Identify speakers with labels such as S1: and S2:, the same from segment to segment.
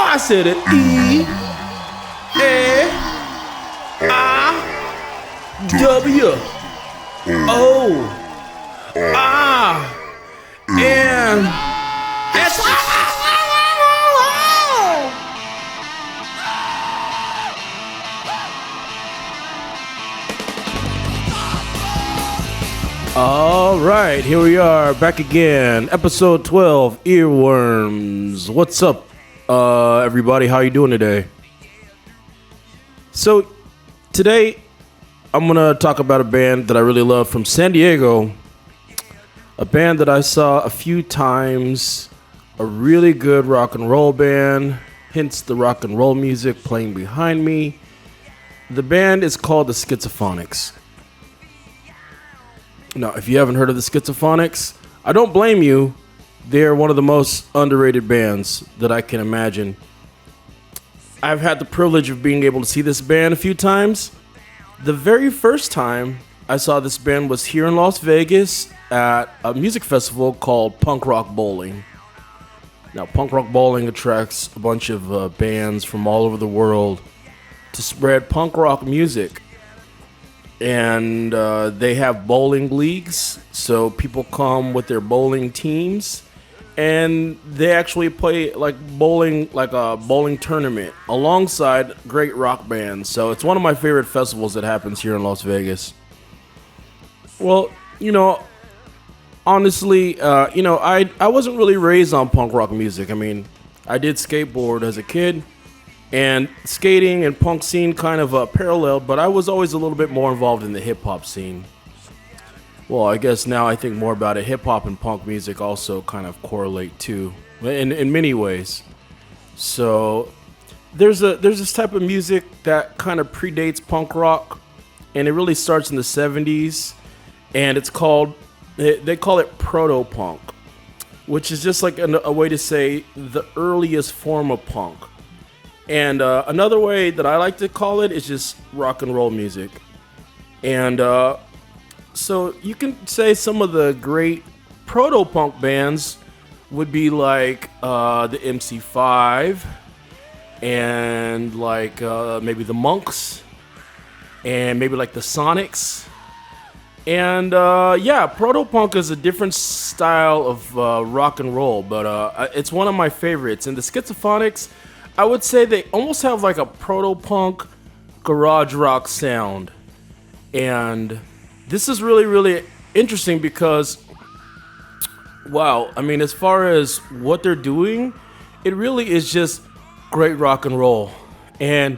S1: I said it. Earworms. All right, here we are back again. Episode 12, Earworms. What's up, everybody? How you doing today? So, today, I'm going to talk about a band that I really love from San Diego. A band that I saw a few times. A really good rock and roll band. Hence the rock and roll music playing behind me. The band is called the Schizophonics. Now, if you haven't heard of the Schizophonics, I don't blame you. They're one of the most underrated bands that I can imagine. I've had the privilege of being able to see this band a few times. The very first time I saw this band was here in Las Vegas at a music festival called Punk Rock Bowling. Now, Punk Rock Bowling attracts a bunch of bands from all over the world to spread punk rock music. And they have bowling leagues, so people come with their bowling teams, and they actually play like a bowling tournament alongside great rock bands. So it's one of my favorite festivals that happens here in Las Vegas. Well, honestly, I wasn't really raised on punk rock music. I mean, I did skateboard as a kid. And skating and punk scene kind of paralleled, but I was always a little bit more involved in the hip-hop scene. Well, I guess now I think more about it. Hip-hop and punk music also kind of correlate too, in many ways. So there's this type of music that kind of predates punk rock, and it really starts in the 70s, and it's called, they call it proto-punk, which is just like a way to say the earliest form of punk. And another way that I like to call it is just rock and roll music. And so you can say some of the great proto-punk bands would be like the MC5 and like maybe the Monks and maybe like the Sonics. And proto-punk is a different style of rock and roll, but it's one of my favorites. And the Schizophonics, I would say they almost have like a proto-punk garage rock sound. And this is really, really interesting because, wow, I mean, as far as what they're doing, it really is just great rock and roll. And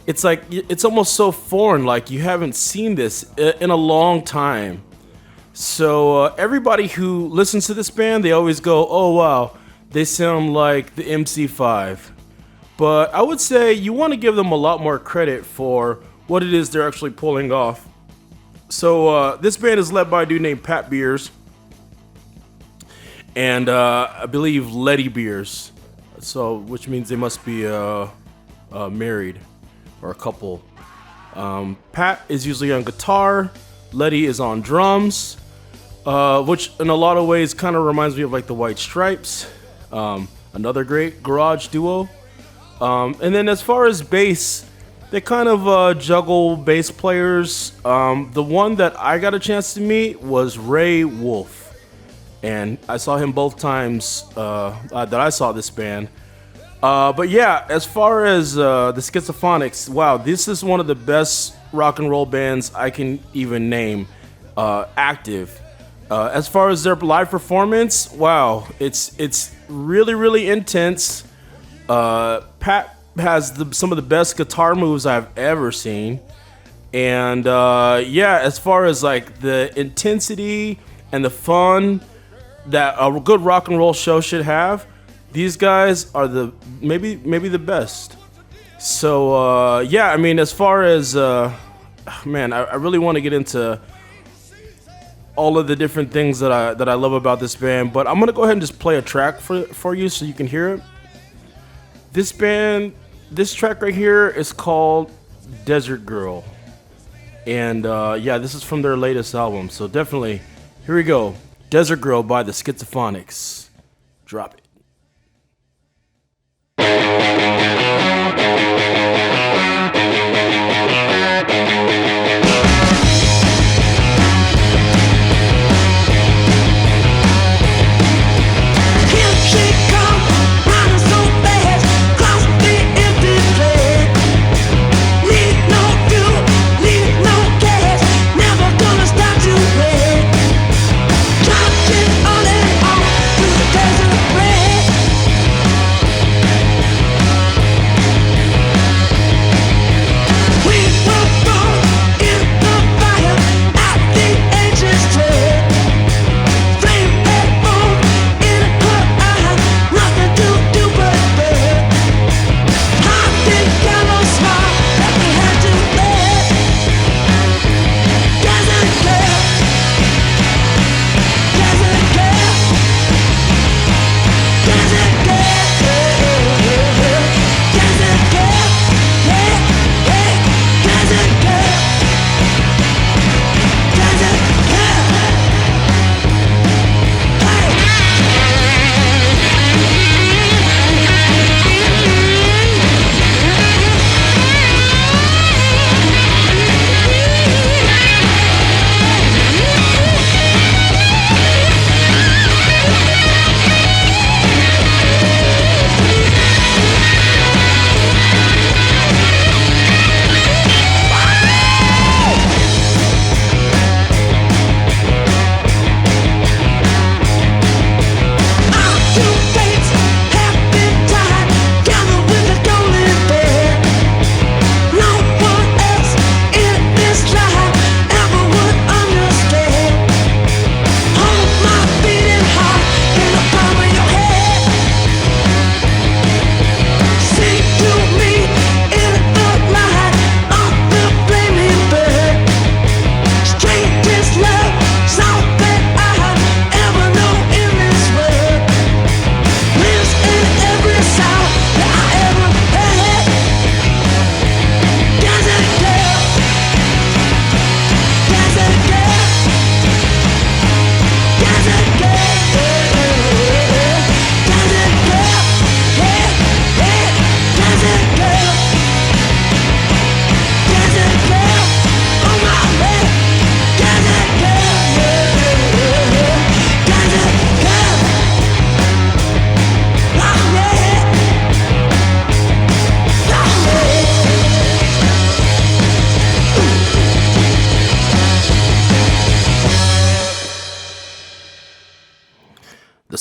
S1: it's like, it's almost so foreign, like you haven't seen this in a long time. So everybody who listens to this band, they always go, oh, wow, they sound like the MC5. But I would say you want to give them a lot more credit for what it is they're actually pulling off. So this band is led by a dude named Pat Beers. And I believe Letty Beers. So, which means they must be married or a couple. Pat is usually on guitar. Letty is on drums. Which in a lot of ways kind of reminds me of like the White Stripes. Another great garage duo. And then as far as bass, they kind of juggle bass players. The one that I got a chance to meet was Ray Wolf. And I saw him both times that I saw this band. But yeah, as far as the Schizophonics, wow, this is one of the best rock and roll bands I can even name active. As far as their live performance, wow, it's really, really intense. Pat has some of the best guitar moves I've ever seen. And as far as like the intensity and the fun that a good rock and roll show should have, these guys are maybe the best. So I mean, as far as man, I really want to get into all of the different things that I love about this band, but I'm gonna go ahead and just play a track for you so you can hear it. This track right here is called Desert Girl. And this is from their latest album. So definitely, here we go. Desert Girl by the Schizophonics. Drop it.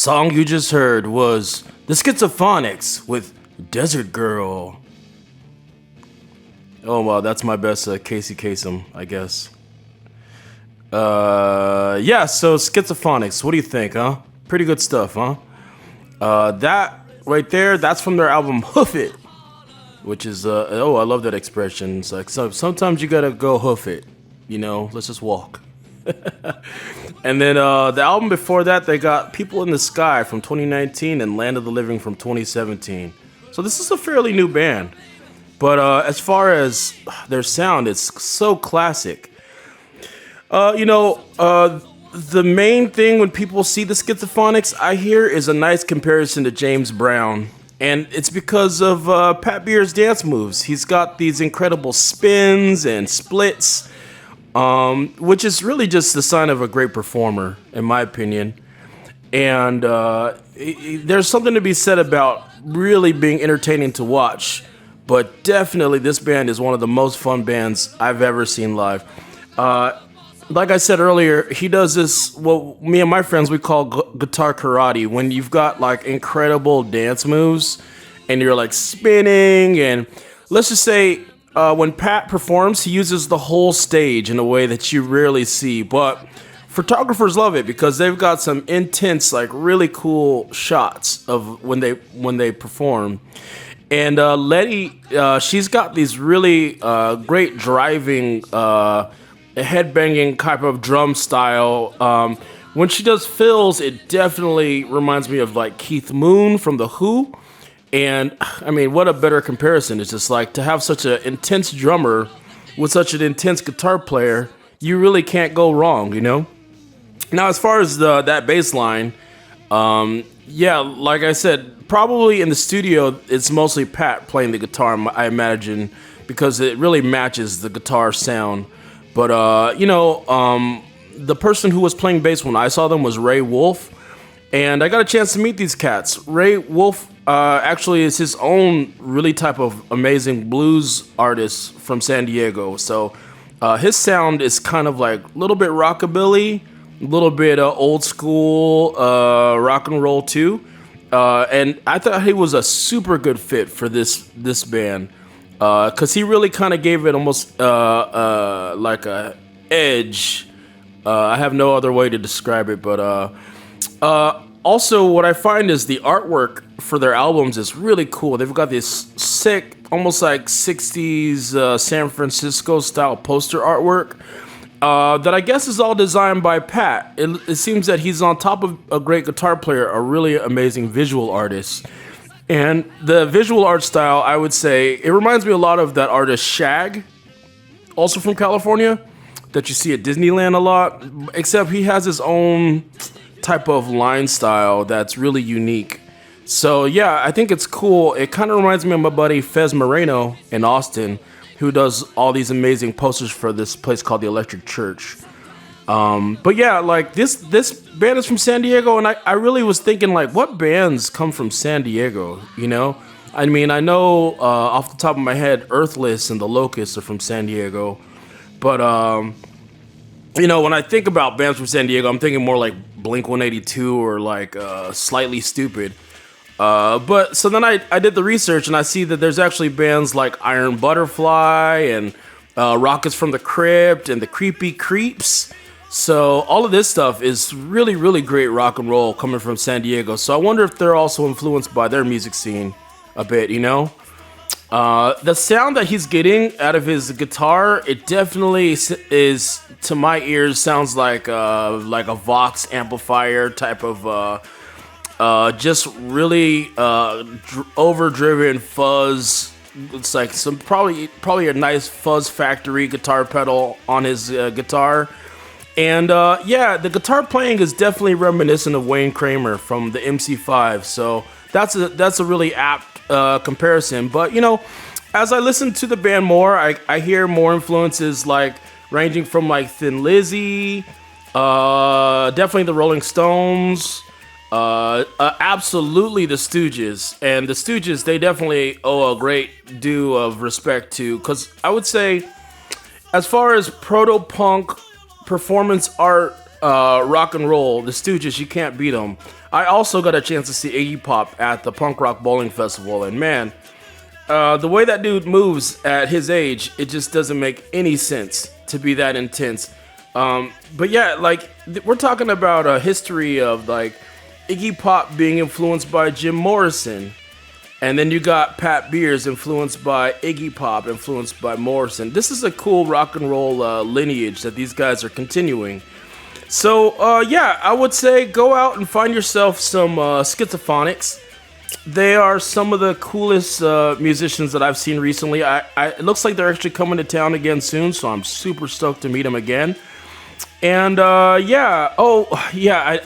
S1: song you just heard was the Schizophonics with Desert Girl. Oh wow, that's my best Casey Kasem, I guess. Yeah, so Schizophonics, what do you think, huh? Pretty good stuff, huh? That right there, that's from their album Hoof It, which is, I love that expression. It's like, sometimes you gotta go hoof it, you know, let's just walk. And then the album before that, they got People in the Sky from 2019 and Land of the Living from 2017. So this is a fairly new band. But as far as their sound, it's so classic. The main thing when people see the Schizophonics, I hear, is a nice comparison to James Brown. And it's because of Pat Beer's dance moves. He's got these incredible spins and splits, which is really just the sign of a great performer, in my opinion. And there's something to be said about really being entertaining to watch. But definitely this band is one of the most fun bands I've ever seen live. Like I said earlier, he does this, what me and my friends, we call guitar karate, when you've got like incredible dance moves and you're like spinning, and let's just say when Pat performs, he uses the whole stage in a way that you rarely see, but photographers love it because they've got some intense, like really cool shots of when they perform. And Letty, she's got these really great driving, headbanging type of drum style. When she does fills, it definitely reminds me of like Keith Moon from The Who. And I mean, what a better comparison. It's just like to have such an intense drummer with such an intense guitar player, you really can't go wrong, you know? Now, as far as that bass line, yeah, like I said, probably in the studio, it's mostly Pat playing the guitar, I imagine, because it really matches the guitar sound. But, the person who was playing bass when I saw them was Ray Wolf, and I got a chance to meet these cats. Ray Wolf actually is his own really type of amazing blues artist from San Diego. So his sound is kind of like a little bit rockabilly, a little bit old school rock and roll too. And I thought he was a super good fit for this band. Because he really kind of gave it almost like a edge. I have no other way to describe it, but also what I find is the artwork for their albums is really cool. They've got this sick, almost like 60s San Francisco style poster artwork that I guess is all designed by Pat. It seems that he's on top of a great guitar player, a really amazing visual artist. And the visual art style, I would say, it reminds me a lot of that artist Shag, also from California, that you see at Disneyland a lot, except he has his own type of line style that's really unique. So yeah, I think it's cool. It kind of reminds me of my buddy Fez Moreno in Austin, who does all these amazing posters for this place called the Electric Church. But yeah, like this band is from San Diego, and I really was thinking, like, what bands come from San Diego, you know? I mean, I know off the top of my head, Earthless and The Locusts are from San Diego, but, when I think about bands from San Diego, I'm thinking more like Blink-182 or like Slightly Stupid. But so then I did the research, and I see that there's actually bands like Iron Butterfly and Rockets from the Crypt and the Creepy Creeps. So all of this stuff is really, really great rock and roll coming from San Diego. So I wonder if they're also influenced by their music scene a bit, you know? The sound that he's getting out of his guitar, it definitely is, to my ears, sounds like a Vox amplifier type of just really overdriven fuzz. It's like some probably a nice Fuzz Factory guitar pedal on his guitar. And yeah, the guitar playing is definitely reminiscent of Wayne Kramer from the MC5. So that's a really apt comparison. But as I listen to the band more, I hear more influences like ranging from like Thin Lizzy, definitely the Rolling Stones, absolutely the Stooges. And the Stooges, they definitely owe a great due of respect to, because I would say, as far as proto-punk performance art, rock and roll, the Stooges, you can't beat them. I also got a chance to see Iggy Pop at the Punk Rock Bowling Festival, and man, the way that dude moves at his age, it just doesn't make any sense to be that intense. But yeah, like we're talking about a history of like Iggy Pop being influenced by Jim Morrison, and then you got Pat Beers influenced by Iggy Pop, influenced by Morrison. This is a cool rock and roll lineage that these guys are continuing. So yeah, I would say go out and find yourself some Schizophonics. They are some of the coolest musicians that I've seen recently. It looks like they're actually coming to town again soon, so I'm super stoked to meet them again. And yeah,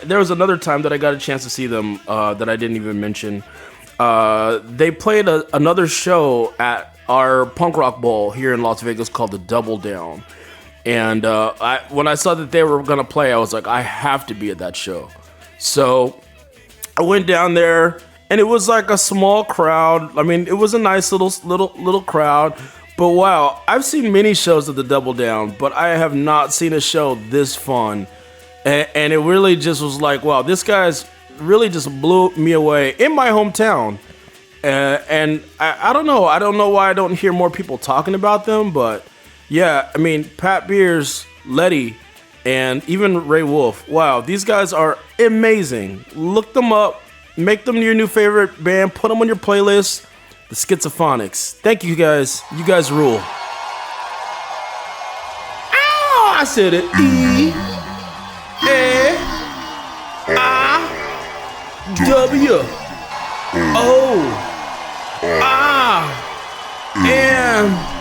S1: there was another time that I got a chance to see them that I didn't even mention. They played another show at our punk rock bowl here in Las Vegas called the Double Down. And when I saw that they were gonna play, I was like, I have to be at that show. So I went down there, and it was like a small crowd. I mean, it was a nice little crowd. But wow, I've seen many shows of the Double Down, but I have not seen a show this fun. And it really just was like, wow, this guy's really just blew me away in my hometown. And I don't know. I don't know why I don't hear more people talking about them, but yeah, I mean, Pat Beers, Letty, and even Ray Wolf. Wow, these guys are amazing. Look them up. Make them your new favorite band. Put them on your playlist. The Schizophonics. Thank you guys. You guys rule. Ow! I said it. E-A-I-W-O-R-M